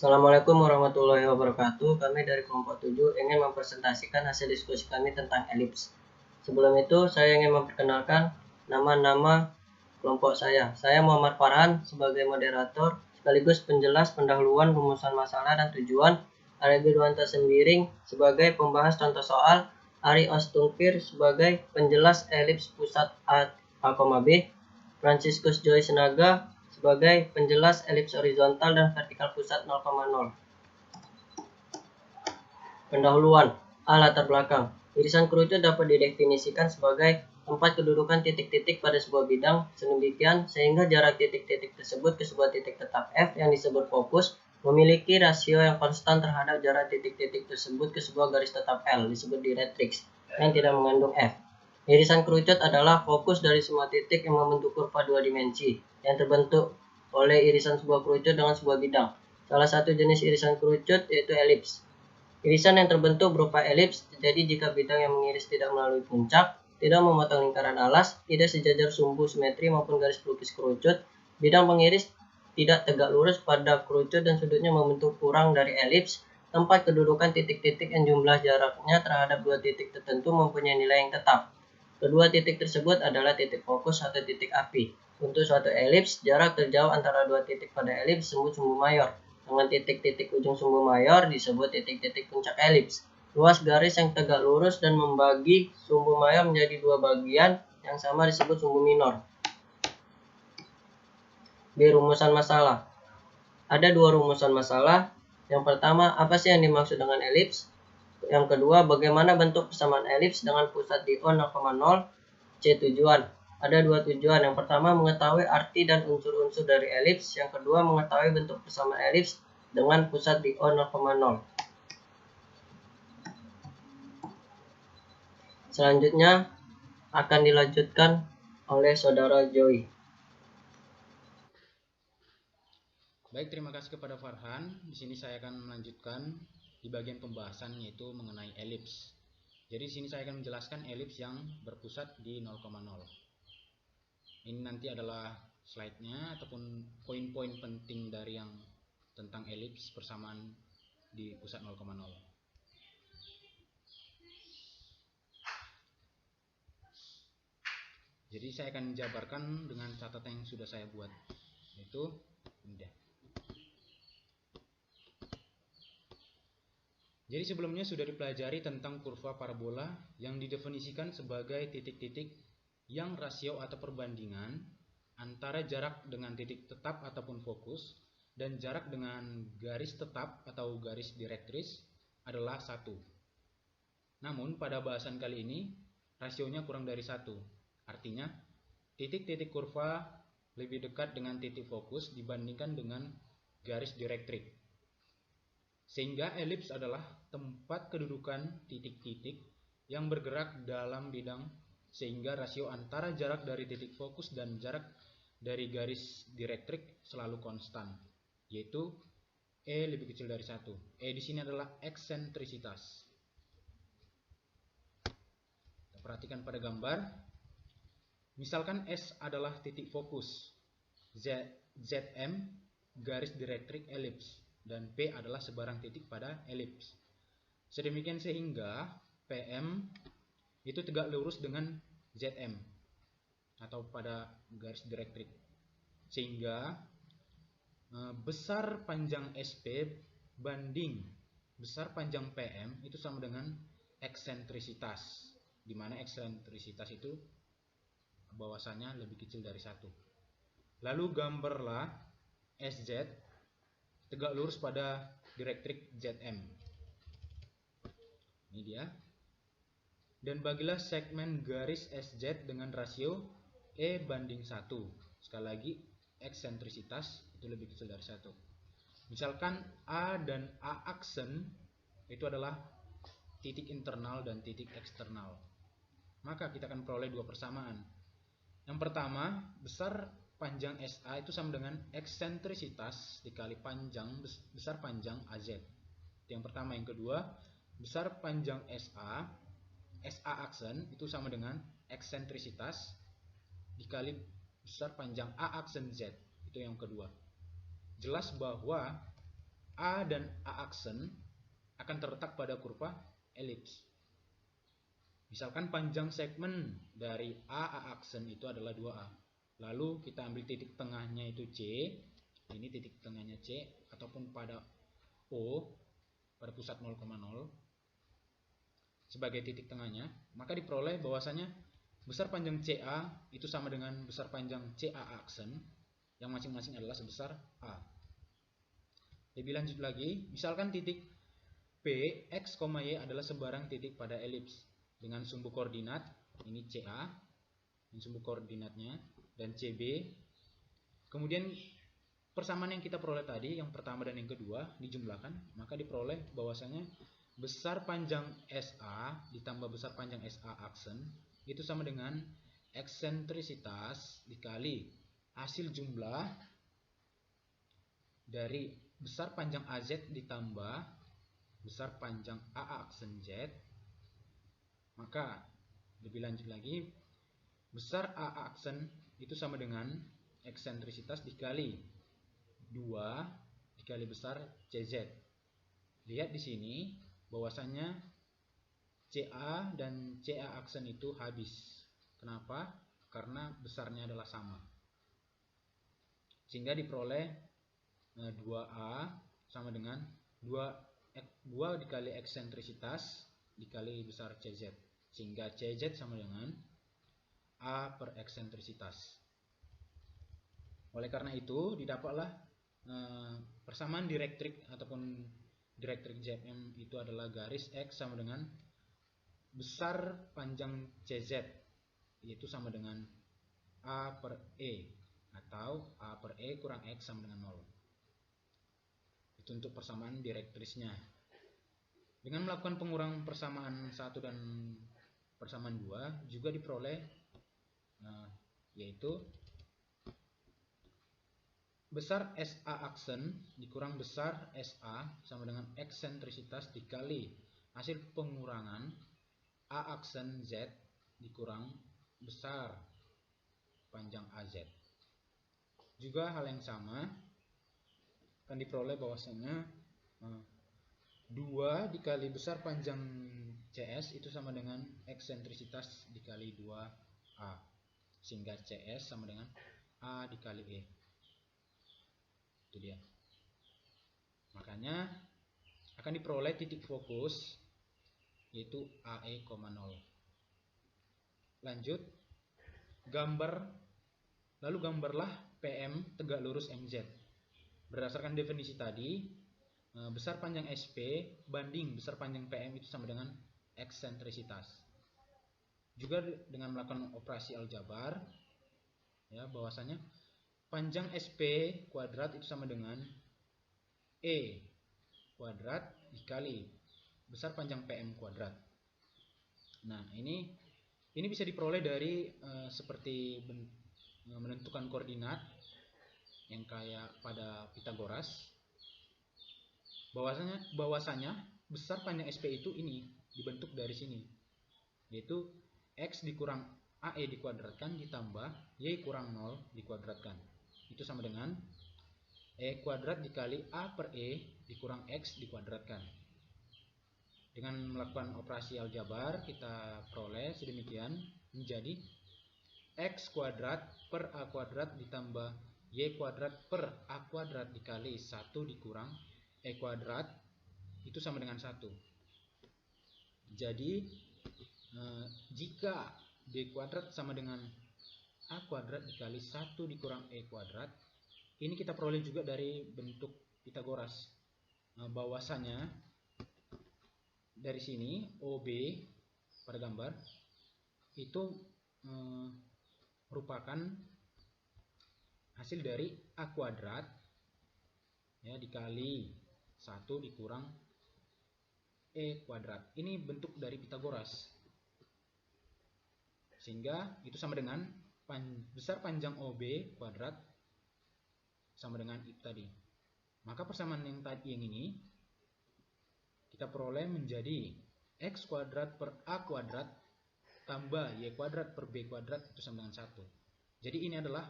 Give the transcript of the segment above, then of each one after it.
Assalamualaikum warahmatullahi wabarakatuh. Kami dari kelompok 7 ingin mempresentasikan hasil diskusi kami tentang elips. Sebelum itu, saya ingin memperkenalkan nama-nama kelompok saya. Saya Muhammad Farhan sebagai moderator, sekaligus penjelas pendahuluan rumusan masalah dan tujuan, Ari Dewanta Sembiring sebagai pembahas contoh soal, Ari Ostungfir sebagai penjelas elips pusat A, B, Franciscus Joy Senaga sebagai penjelas elips horizontal dan vertikal pusat 0,0. Pendahuluan. A. Latar belakang. Irisan kerucut dapat didefinisikan sebagai tempat kedudukan titik-titik pada sebuah bidang sedemikian sehingga jarak titik-titik tersebut ke sebuah titik tetap F yang disebut fokus memiliki rasio yang konstan terhadap jarak titik-titik tersebut ke sebuah garis tetap L disebut direktrix yang tidak mengandung F. Irisan kerucut adalah fokus dari semua titik yang membentuk kurva dua dimensi yang terbentuk oleh irisan sebuah kerucut dengan sebuah bidang. Salah satu jenis irisan kerucut yaitu elips. Irisan yang terbentuk berupa elips terjadi jika bidang yang mengiris tidak melalui puncak, tidak memotong lingkaran alas, tidak sejajar sumbu simetri maupun garis pelukis kerucut. Bidang pengiris tidak tegak lurus pada kerucut dan sudutnya membentuk kurang dari elips. Tempat kedudukan titik-titik yang jumlah jaraknya terhadap dua titik tertentu mempunyai nilai yang tetap. Kedua titik tersebut adalah titik fokus atau titik api. Untuk suatu elips, jarak terjauh antara dua titik pada elips disebut sumbu mayor. Dengan titik-titik ujung sumbu mayor disebut titik-titik puncak elips. Luas garis yang tegak lurus dan membagi sumbu mayor menjadi dua bagian yang sama disebut sumbu minor. B. Rumusan masalah. Ada dua rumusan masalah. Yang pertama, apa sih yang dimaksud dengan elips? Yang kedua, bagaimana bentuk persamaan elips dengan pusat di O 0,0? C. Tujuan. Ada dua tujuan. Yang pertama, mengetahui arti dan unsur-unsur dari elips. Yang kedua, mengetahui bentuk persamaan elips dengan pusat di O 0,0. Selanjutnya akan dilanjutkan oleh saudara Joy. Baik, terima kasih kepada Farhan. Di sini saya akan melanjutkan di bagian pembahasan yaitu mengenai elips. Jadi di sini saya akan menjelaskan elips yang berpusat di 0,0. Ini nanti adalah slide-nya ataupun poin-poin penting dari yang tentang elips persamaan di pusat 0,0. Jadi saya akan jabarkan dengan catatan yang sudah saya buat, yaitu ini. Jadi sebelumnya sudah dipelajari tentang kurva parabola yang didefinisikan sebagai titik-titik yang rasio atau perbandingan antara jarak dengan titik tetap ataupun fokus dan jarak dengan garis tetap atau garis direktris adalah 1. Namun pada bahasan kali ini rasionya kurang dari 1. Artinya titik-titik kurva lebih dekat dengan titik fokus dibandingkan dengan garis direktrik. Sehingga elips adalah tempat kedudukan titik-titik yang bergerak dalam bidang sehingga rasio antara jarak dari titik fokus dan jarak dari garis direktrik selalu konstan, yaitu E lebih kecil dari 1. E di sini adalah eksentrisitas. Kita perhatikan pada gambar. Misalkan S adalah titik fokus, ZM garis direktrik elips, dan P adalah sebarang titik pada elips. Sedemikian sehingga PM itu tegak lurus dengan ZM atau pada garis direktrik. Sehingga besar panjang SP banding besar panjang PM itu sama dengan eksentrisitas, di mana eksentrisitas itu bahwasanya lebih kecil dari 1. Lalu gambarlah SZ tegak lurus pada direktrik ZM. Ini dia. Dan bagilah segmen garis SZ dengan rasio E banding 1. Sekali lagi, eksentrisitas itu lebih kecil dari 1. Misalkan A dan A aksen itu adalah titik internal dan titik eksternal. Maka kita akan peroleh dua persamaan. Yang pertama, besar panjang SA itu sama dengan eksentrisitas dikali besar panjang AZ. Itu yang pertama. Yang kedua, besar panjang SA aksen itu sama dengan eksentrisitas dikali besar panjang A aksen Z. Itu yang kedua. Jelas bahwa A dan A aksen akan terletak pada kurva elips. Misalkan panjang segmen dari A aksen itu adalah 2A. Lalu kita ambil titik tengahnya itu C. Ini titik tengahnya C ataupun pada O pada pusat 0,0 sebagai titik tengahnya, maka diperoleh bahwasanya besar panjang CA itu sama dengan besar panjang CA aksen yang masing-masing adalah sebesar A. Lebih lanjut lagi, misalkan titik P, X, Y adalah sebarang titik pada elips dengan sumbu koordinat, ini CA, ini sumbu koordinatnya, dan CB. Kemudian persamaan yang kita peroleh tadi, yang pertama dan yang kedua, dijumlahkan, maka diperoleh bahwasanya besar panjang SA ditambah besar panjang SA aksen itu sama dengan eksentrisitas dikali hasil jumlah dari besar panjang AZ ditambah besar panjang AA aksen Z. Maka lebih lanjut lagi, besar AA aksen itu sama dengan eksentrisitas dikali 2 dikali besar CZ. Lihat di sini bahwasanya CA dan CA aksen itu habis. Kenapa? Karena besarnya adalah sama. Sehingga diperoleh 2A sama dengan 2 dikali eksentrisitas dikali besar CZ. Sehingga CZ sama dengan A per eksentrisitas. Oleh karena itu, didapatlah persamaan direktrik ataupun direktrik ZM itu adalah garis X sama dengan besar panjang CZ, yaitu sama dengan A per E atau A per E kurang X sama dengan 0. Itu untuk persamaan direktrisnya. Dengan melakukan pengurangan persamaan 1 dan persamaan 2 juga diperoleh yaitu besar SA aksen dikurang besar SA sama dengan eksentrisitas dikali hasil pengurangan A aksen Z dikurang besar panjang AZ. Juga hal yang sama akan diperoleh bahwasanya 2 dikali besar panjang CS itu sama dengan eksentrisitas dikali 2A. Sehingga CS sama dengan A dikali E. Itu dia. Makanya akan diperoleh titik fokus yaitu AE, 0. Lanjut, lalu gambarlah PM tegak lurus MZ. Berdasarkan definisi tadi, besar panjang SP banding besar panjang PM itu sama dengan eksentrisitas. Juga dengan melakukan operasi aljabar, ya, bahwasanya panjang SP kuadrat itu sama dengan E kuadrat dikali besar panjang PM kuadrat. Nah, ini bisa diperoleh dari seperti menentukan koordinat yang kayak pada Pitagoras. Bahwasanya besar panjang SP itu ini dibentuk dari sini, yaitu X dikurang AE dikuadratkan ditambah Y kurang 0 dikuadratkan. Itu sama dengan E kuadrat dikali A per E dikurang X dikuadratkan. Dengan melakukan operasi aljabar kita peroleh sedemikian menjadi X kuadrat per A kuadrat ditambah Y kuadrat per A kuadrat dikali 1 dikurang E kuadrat itu sama dengan 1. Jadi jika B kuadrat sama dengan A kuadrat dikali 1 dikurang E kuadrat, ini kita peroleh juga dari bentuk Pitagoras. Bahwasanya dari sini OB pada gambar itu merupakan hasil dari A kuadrat, ya, dikali 1 dikurang E kuadrat. Ini bentuk dari Pitagoras. Sehingga itu sama dengan besar panjang OB kuadrat sama dengan itu tadi. Maka persamaan yang tadi yang ini kita peroleh menjadi X kuadrat per A kuadrat tambah Y kuadrat per B kuadrat itu sama dengan 1. Jadi ini adalah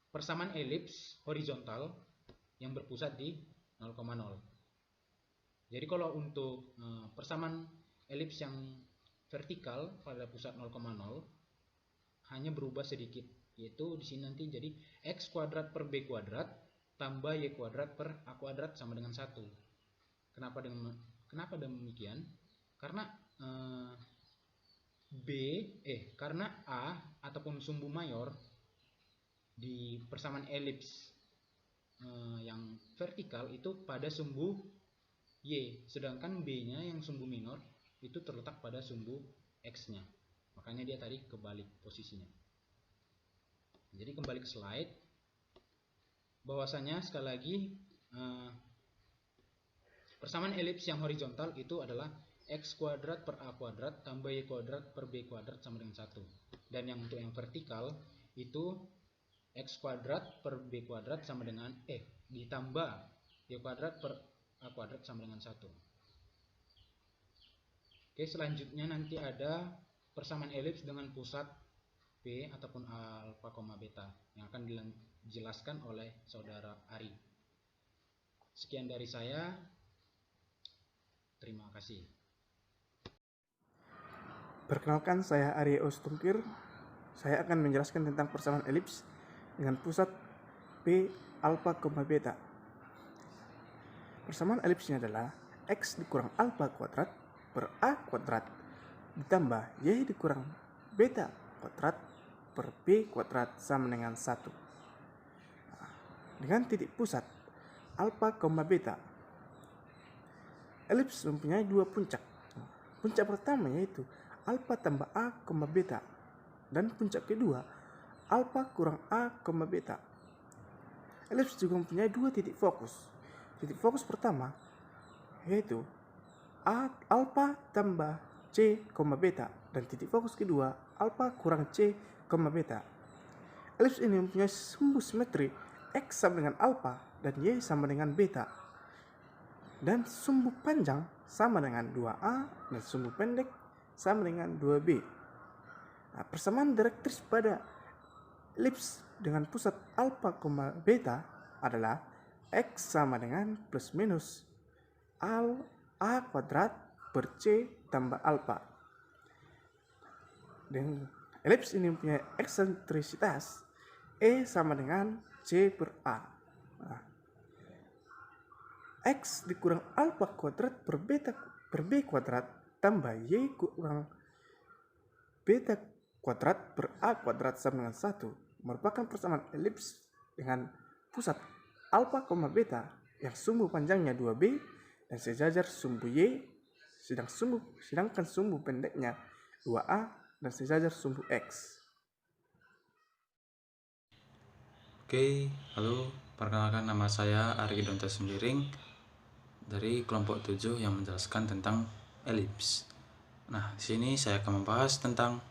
persamaan elips horizontal yang berpusat di 0,0. Jadi kalau untuk persamaan elips yang vertikal pada pusat 0,0 hanya berubah sedikit, yaitu di sini nanti jadi x kuadrat per b kuadrat tambah y kuadrat per a kuadrat sama dengan 1. Kenapa demikian? Karena karena a ataupun sumbu mayor di persamaan elips yang vertikal itu pada sumbu y, sedangkan b-nya yang sumbu minor itu terletak pada sumbu x-nya. Makanya dia tadi kebalik posisinya. Jadi kembali ke slide, bahwasanya sekali lagi persamaan elips yang horizontal itu adalah x kuadrat per a kuadrat tambah y kuadrat per b kuadrat sama dengan 1. Dan yang untuk yang vertikal itu x kuadrat per b kuadrat sama dengan ditambah y kuadrat per a kuadrat sama dengan 1. Oke, selanjutnya nanti ada persamaan elips dengan pusat P ataupun alfa, beta yang akan dijelaskan oleh saudara Ari. Sekian dari saya. Terima kasih. Perkenalkan, saya Ari Ostungkir. Saya akan menjelaskan tentang persamaan elips dengan pusat P, alfa, beta. Persamaan elipsnya adalah x dikurang alfa kuadrat per a kuadrat ditambah y dikurang beta kuadrat per b kuadrat sama dengan 1. Dengan titik pusat alfa, beta. Elips mempunyai dua puncak. Puncak pertama yaitu alfa tambah a, beta, dan puncak kedua alfa kurang a, beta. Elips juga mempunyai dua titik fokus. Titik fokus pertama yaitu alfa tambah c, beta, dan titik fokus kedua alfa kurang c, beta. Elips ini mempunyai sumbu simetri x sama dengan alfa dan y sama dengan beta, dan sumbu panjang sama dengan 2a dan sumbu pendek sama dengan 2b. Persamaan direktris pada elips dengan pusat alfa, beta adalah x sama dengan plus minus a kuadrat per c tambah alfa. Dan elips ini mempunyai eksentrisitas e sama dengan c per a. X dikurang alfa kuadrat per b kuadrat tambah y kurang beta kuadrat per a kuadrat sama dengan 1 merupakan persamaan elips dengan pusat alfa, beta yang sumbu panjangnya 2b dan sejajar sumbu y, sedangkan sumbu pendeknya 2a dan sejajar sumbu x. Oke, halo, perkenalkan nama saya Ari Donta Sembiring dari kelompok 7 yang menjelaskan tentang elips. Nah, di sini saya akan membahas tentang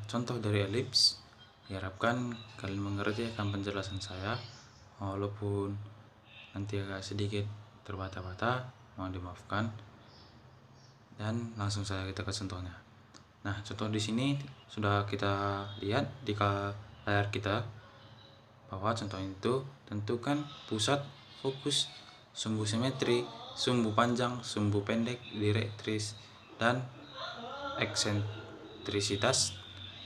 contoh dari elips. Diharapkan kalian mengerti akan penjelasan saya, walaupun nanti agak sedikit terbata-bata, mohon dimaafkan. Dan langsung kita ke contohnya. Nah, contoh di sini sudah kita lihat di layar kita bahwa contoh itu tentukan pusat, fokus, sumbu simetri, sumbu panjang, sumbu pendek, direktris, dan eksentrisitas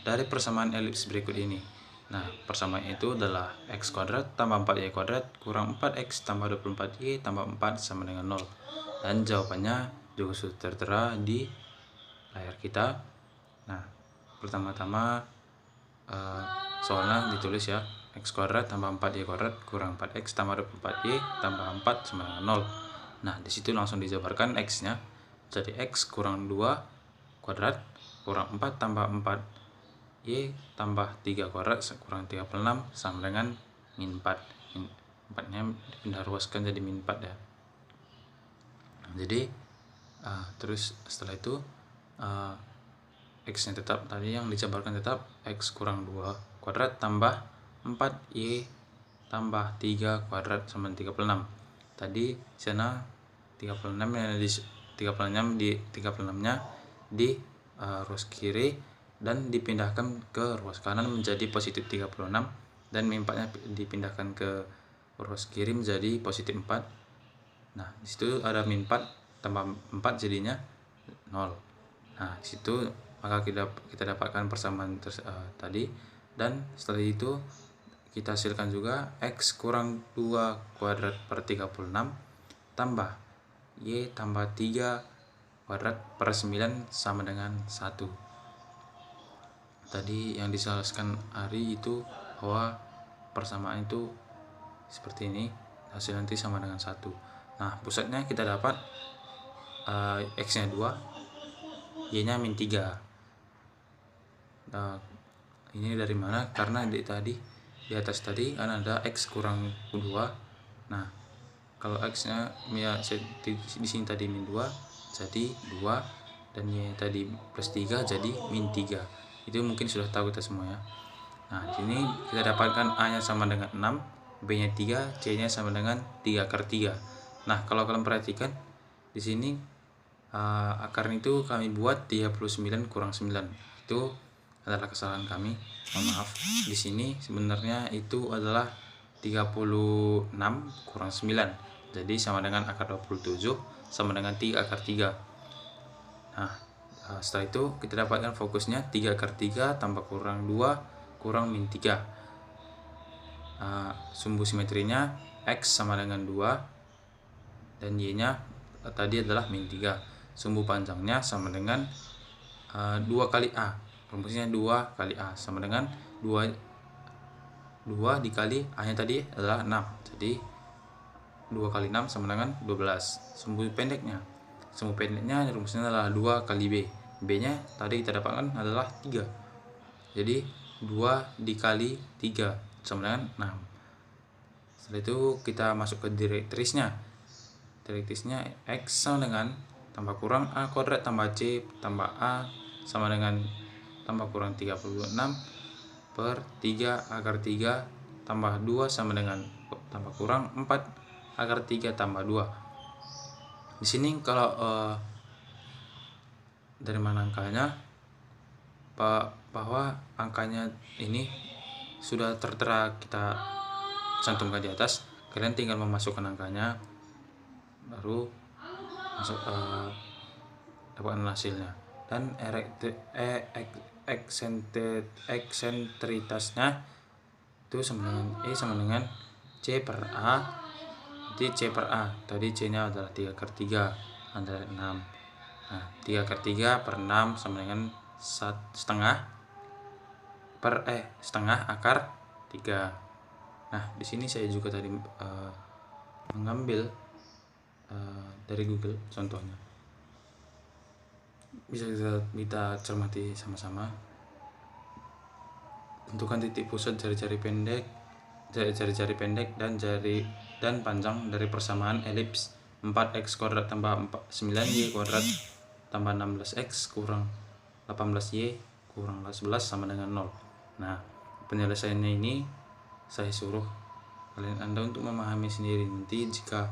dari persamaan elips berikut ini. Nah, persamaan itu adalah x kuadrat tambah 4y kuadrat kurang 4x tambah 24y tambah 4 sama dengan 0. Dan jawabannya juga sudah tertera di layar kita. Nah, pertama-tama soalnya ditulis ya, x kuadrat tambah 4y kuadrat kurang 4x tambah 24y tambah 4 sama dengan 0. Nah, disitu langsung dijabarkan x-nya. Jadi x kurang 2 kuadrat kurang 4 tambah 4y tambah 3 kuadrat kurang 36 sama dengan min 4. 4-nya dipindah ruaskan jadi min 4 ya. Jadi terus setelah itu x-nya tetap tadi yang dijabarkan tetap x kurang 2 kuadrat tambah 4y tambah 3 kuadrat sama 36. Tadi sana 36-nya di 36-nya di ruas kiri dan dipindahkan ke ruas kanan menjadi positif 36, dan min 4-nya dipindahkan ke ruas kiri menjadi positif 4. Nah, di situ ada min 4 tambah 4 jadinya 0. Nah, di situ maka kita dapatkan persamaan tadi, dan setelah itu kita hasilkan juga X kurang 2 kuadrat per 36 tambah Y tambah 3 kuadrat per 9 sama dengan 1. Tadi yang dijelaskan Ari itu bahwa persamaan itu seperti ini, hasil nanti sama dengan 1. Nah, pusatnya kita dapat X nya 2, Y nya min 3. Nah, ini dari mana? Karena di atas tadi kan ada X kurang 2. Nah, kalau X nya di sini tadi min 2 jadi 2, dan Y tadi plus 3 jadi min 3. Itu mungkin sudah tahu kita semua ya. Nah, di sini kita dapatkan A nya sama dengan 6, B nya 3, C nya sama dengan 3 akar 3. Nah, kalau kalian perhatikan di sini akarnya itu kami buat 39 kurang 9. Itu adalah kesalahan kami. Mohon maaf. Di sini sebenarnya itu adalah 36 kurang 9. Jadi sama dengan akar 27 sama dengan 3 akar 3. Nah, setelah itu kita dapatkan fokusnya 3 akar 3 tambah kurang 2 kurang min 3. Sumbu simetrinya X sama dengan 2 dan Y nya tadi adalah min 3. Sumbu panjangnya sama dengan 2 kali A. Rumusnya 2 kali A sama dengan 2 dikali A nya tadi adalah 6. Jadi 2 kali 6 sama dengan 12. Sumbu pendeknya rumusnya adalah 2 kali B. B nya tadi kita dapatkan adalah 3. Jadi 2 dikali 3 sama dengan 6. Setelah itu kita masuk ke direktrisnya. Direktrisnya X sama dengan tambah kurang A kuadrat tambah C tambah A sama dengan tambah kurang 36 per 3 akar 3 tambah 2 sama dengan tambah kurang 4 akar 3 tambah 2. Di sini kalau dari mana angkanya, bahwa angkanya ini sudah tertera kita cantumkan di atas. Kalian tinggal memasukkan angkanya, baru masuk dapatkan hasilnya. Dan eksentritasnya itu sama dengan E sama dengan C per A. Jadi C per A tadi C nya adalah 3 akar 3 adalah 6. Nah, 3 akar 3 per 6 sama dengan setengah akar 3. Nah, di sini saya juga tadi mengambil dari Google contohnya. Bisa kita cermati sama-sama. Tentukan titik pusat jari-jari pendek dan panjang dari persamaan elips 4x kuadrat tambah 9y kuadrat tambah 16x kurang 18y kurang 11 sama dengan 0. Nah, penyelesaiannya ini saya suruh Anda untuk memahami sendiri. Nanti jika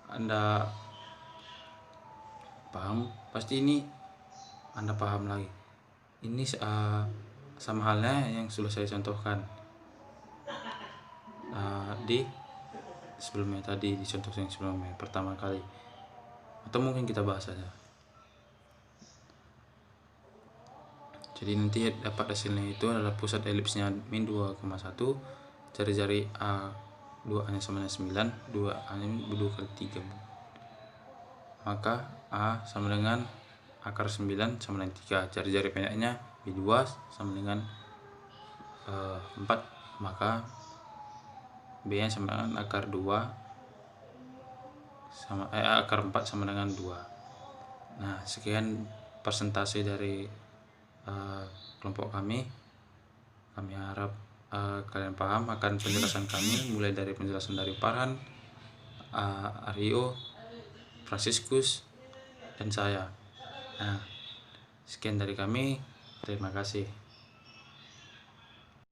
Anda paham, pasti ini Anda paham lagi. Ini sama halnya yang sudah saya contohkan di sebelumnya tadi, di contoh yang sebelumnya pertama kali, atau mungkin kita bahas saja. Jadi nanti dapat hasilnya itu adalah pusat elipsnya min 2,1, jari-jari A 2 nya sama dengan 9, 2 A nya 2 kali 3, maka A sama dengan akar 9 sama dengan 3. Jari-jari pendeknya B2 sama dengan 4, maka B nya sama dengan akar 2 sama akar 4 sama dengan 2. Nah, sekian persentase dari kelompok kami. Kami harap kalian paham akan penjelasan kami, mulai dari penjelasan dari Farhan, Aryo, Franciscus, dan saya. Nah, sekian dari kami. Terima kasih.